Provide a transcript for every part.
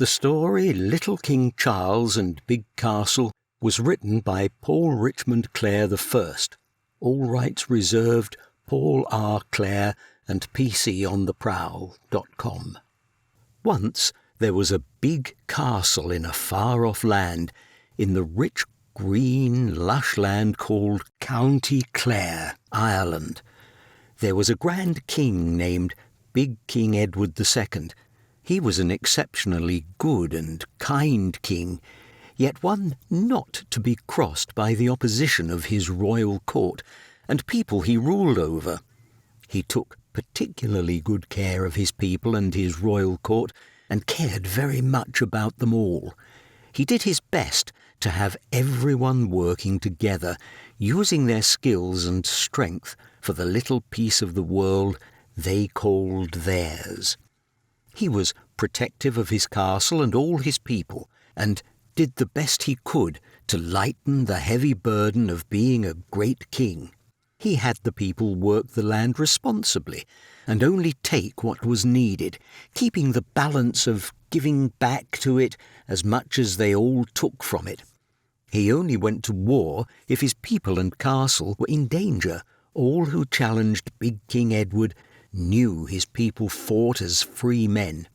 The story Little King Charles and Big Castle was written by Paul Richmond Clare I. All rights reserved, Paul R. Clare and PContheprowl.com. Once there was a big castle in a far-off land, in the rich, green, lush land called County Clare, Ireland. There was a grand king named Big King Edward II. He was an exceptionally good and kind king, yet one not to be crossed by the opposition of his royal court and people he ruled over. He took particularly good care of his people and his royal court, and cared very much about them all. He did his best to have everyone working together, using their skills and strength for the little piece of the world they called theirs. He was protective of his castle and all his people, and did the best he could to lighten the heavy burden of being a great king. He had the people work the land responsibly and only take what was needed, keeping the balance of giving back to it as much as they all took from it. He only went to war if his people and castle were in danger. All who challenged Big King Edward knew his people fought as free men.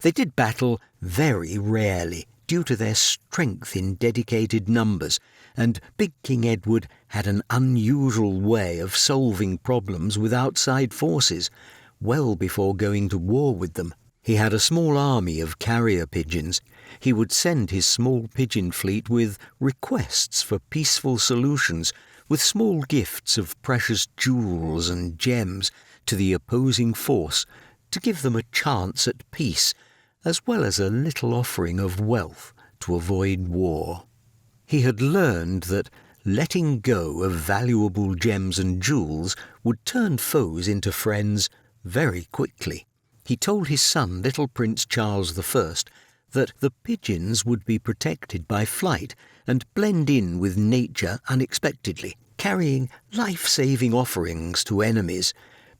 They did battle very rarely, due to their strength in dedicated numbers, and Big King Edward had an unusual way of solving problems with outside forces, well before going to war with them. He had a small army of carrier pigeons. He would send his small pigeon fleet with requests for peaceful solutions, with small gifts of precious jewels and gems to the opposing force, to give them a chance at peace, as well as a little offering of wealth to avoid war. He had learned that letting go of valuable gems and jewels would turn foes into friends very quickly. He told his son, little Prince Charles I, that the pigeons would be protected by flight and blend in with nature unexpectedly, carrying life-saving offerings to enemies,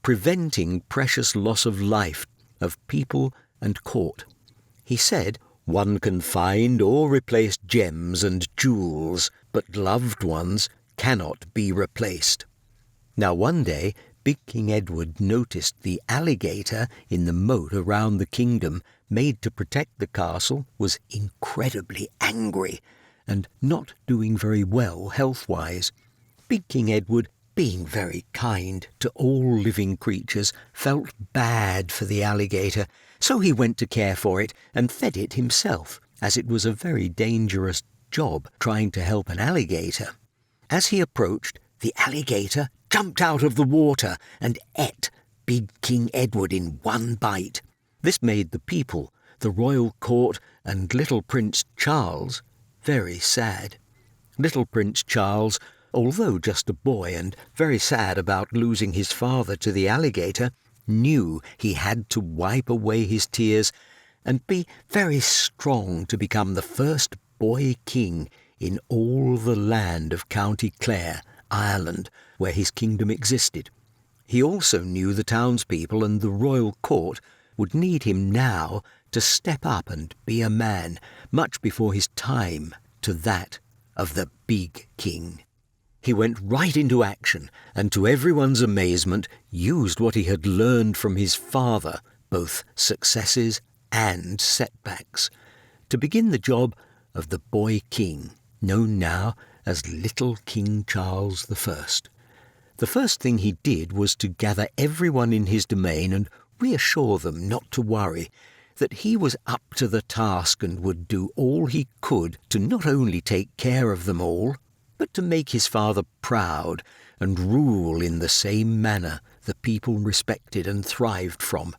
preventing precious loss of life of people and court. He said, "One can find or replace gems and jewels, but loved ones cannot be replaced." Now one day, Big King Edward noticed the alligator in the moat around the kingdom made to protect the castle was incredibly angry and not doing very well health-wise. Big King Edward, being very kind to all living creatures, felt bad for the alligator, so he went to care for it and fed it himself, as it was a very dangerous job trying to help an alligator. As he approached, the alligator jumped out of the water and ate Big King Edward in one bite. This made the people, the royal court, and little Prince Charles very sad. Little Prince Charles, although just a boy and very sad about losing his father to the alligator, knew he had to wipe away his tears and be very strong to become the first boy king in all the land of County Clare, Ireland, where his kingdom existed. He also knew the townspeople and the royal court would need him now to step up and be a man, much before his time to that of the Big King. He went right into action, and to everyone's amazement used what he had learned from his father, both successes and setbacks, to begin the job of the boy king, known now as Little King Charles I. The first thing he did was to gather everyone in his domain and reassure them not to worry, that he was up to the task and would do all he could to not only take care of them all, but to make his father proud and rule in the same manner the people respected and thrived from.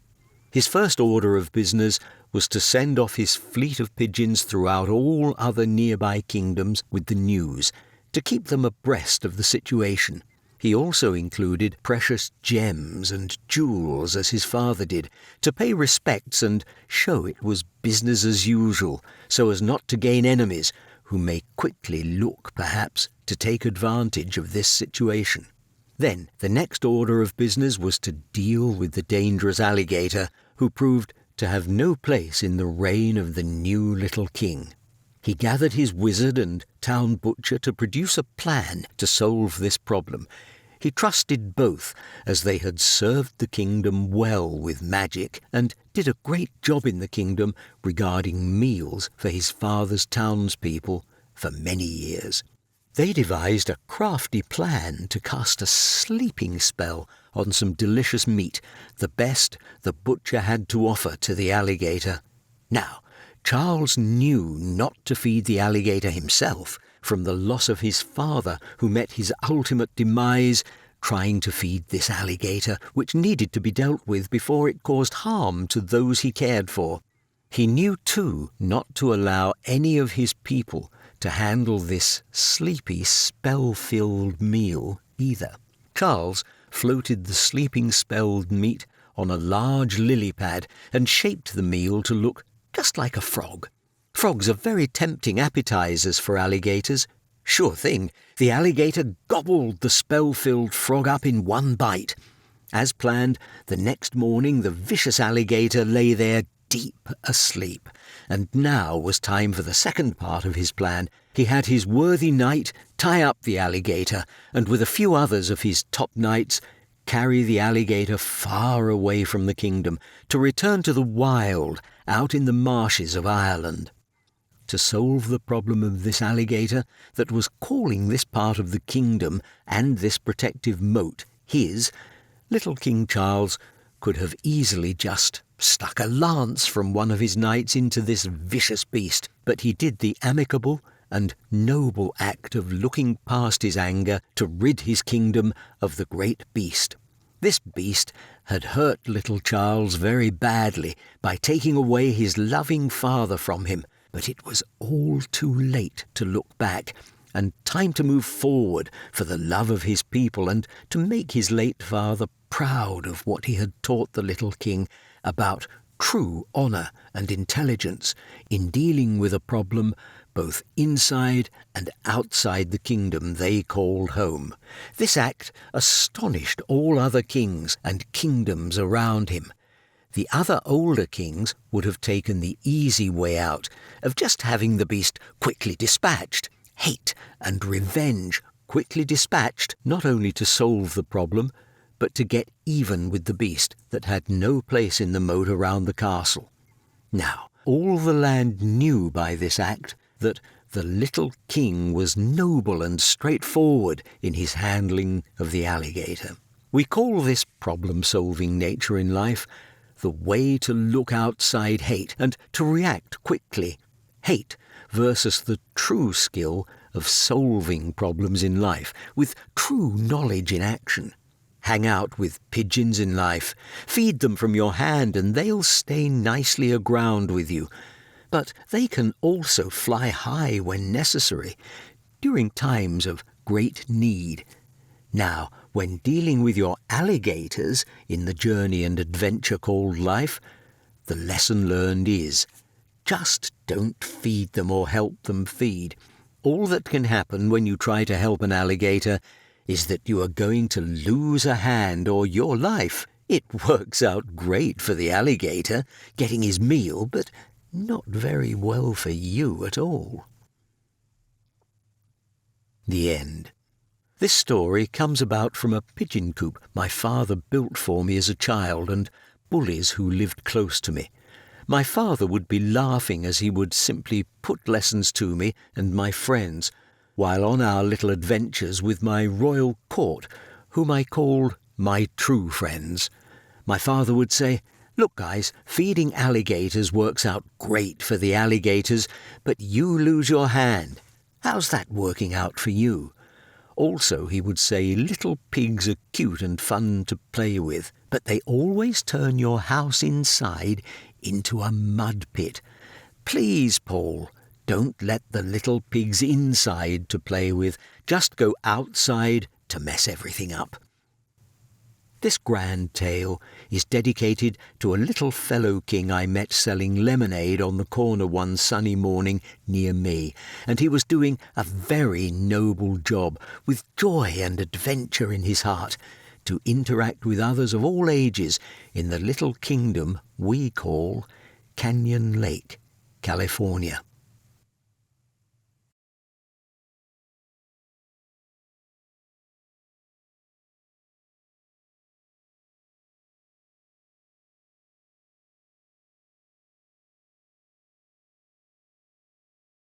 His first order of business was to send off his fleet of pigeons throughout all other nearby kingdoms with the news, to keep them abreast of the situation. He also included precious gems and jewels, as his father did, to pay respects and show it was business as usual, so as not to gain enemies who may quickly look, perhaps, to take advantage of this situation. Then the next order of business was to deal with the dangerous alligator, who proved to have no place in the reign of the new little king. He gathered his wizard and town butcher to produce a plan to solve this problem. He trusted both, as they had served the kingdom well with magic and did a great job in the kingdom regarding meals for his father's townspeople for many years. They devised a crafty plan to cast a sleeping spell on some delicious meat, the best the butcher had to offer to the alligator. Now, Charles knew not to feed the alligator himself from the loss of his father, who met his ultimate demise trying to feed this alligator, which needed to be dealt with before it caused harm to those he cared for. He knew, too, not to allow any of his people to handle this sleepy, spell-filled meal either. Charles floated the sleeping-spelled meat on a large lily pad and shaped the meal to look just like a frog. Frogs are very tempting appetizers for alligators. Sure thing, the alligator gobbled the spell-filled frog up in one bite. As planned, the next morning the vicious alligator lay there deep asleep, and now was time for the second part of his plan. He had his worthy knight tie up the alligator, and with a few others of his top knights, carry the alligator far away from the kingdom, to return to the wild, out in the marshes of Ireland. To solve the problem of this alligator that was calling this part of the kingdom and this protective moat his, little King Charles could have easily just stuck a lance from one of his knights into this vicious beast, but he did the amicable and noble act of looking past his anger to rid his kingdom of the great beast. This beast had hurt little Charles very badly by taking away his loving father from him, but it was all too late to look back, and time to move forward for the love of his people and to make his late father proud of what he had taught the little king about true honour and intelligence in dealing with a problem both inside and outside the kingdom they called home. This act astonished all other kings and kingdoms around him. The other older kings would have taken the easy way out of just having the beast quickly dispatched. Hate and revenge quickly dispatched, not only to solve the problem, but to get even with the beast that had no place in the moat around the castle. Now, all the land knew by this act that the little king was noble and straightforward in his handling of the alligator. We call this problem-solving nature in life the way to look outside hate and to react quickly. Hate versus the true skill of solving problems in life with true knowledge in action. Hang out with pigeons in life, feed them from your hand, and they'll stay nicely aground with you. But they can also fly high when necessary, during times of great need. Now, when dealing with your alligators in the journey and adventure called life, the lesson learned is, just don't feed them or help them feed. All that can happen when you try to help an alligator is that you are going to lose a hand or your life. It works out great for the alligator, getting his meal, but not very well for you at all. The end. This story comes about from a pigeon coop my father built for me as a child and bullies who lived close to me. My father would be laughing as he would simply put lessons to me and my friends, while on our little adventures with my royal court, whom I called my true friends. My father would say, "Look, guys, feeding alligators works out great for the alligators, but you lose your hand. How's that working out for you?" Also, he would say, "Little pigs are cute and fun to play with, but they always turn your house inside into a mud pit. Please, Paul, don't let the little pigs inside to play with. Just go outside to mess everything up." This grand tale is dedicated to a little fellow king I met selling lemonade on the corner one sunny morning near me, and he was doing a very noble job with joy and adventure in his heart. to interact with others of all ages in the little kingdom we call Canyon Lake, California.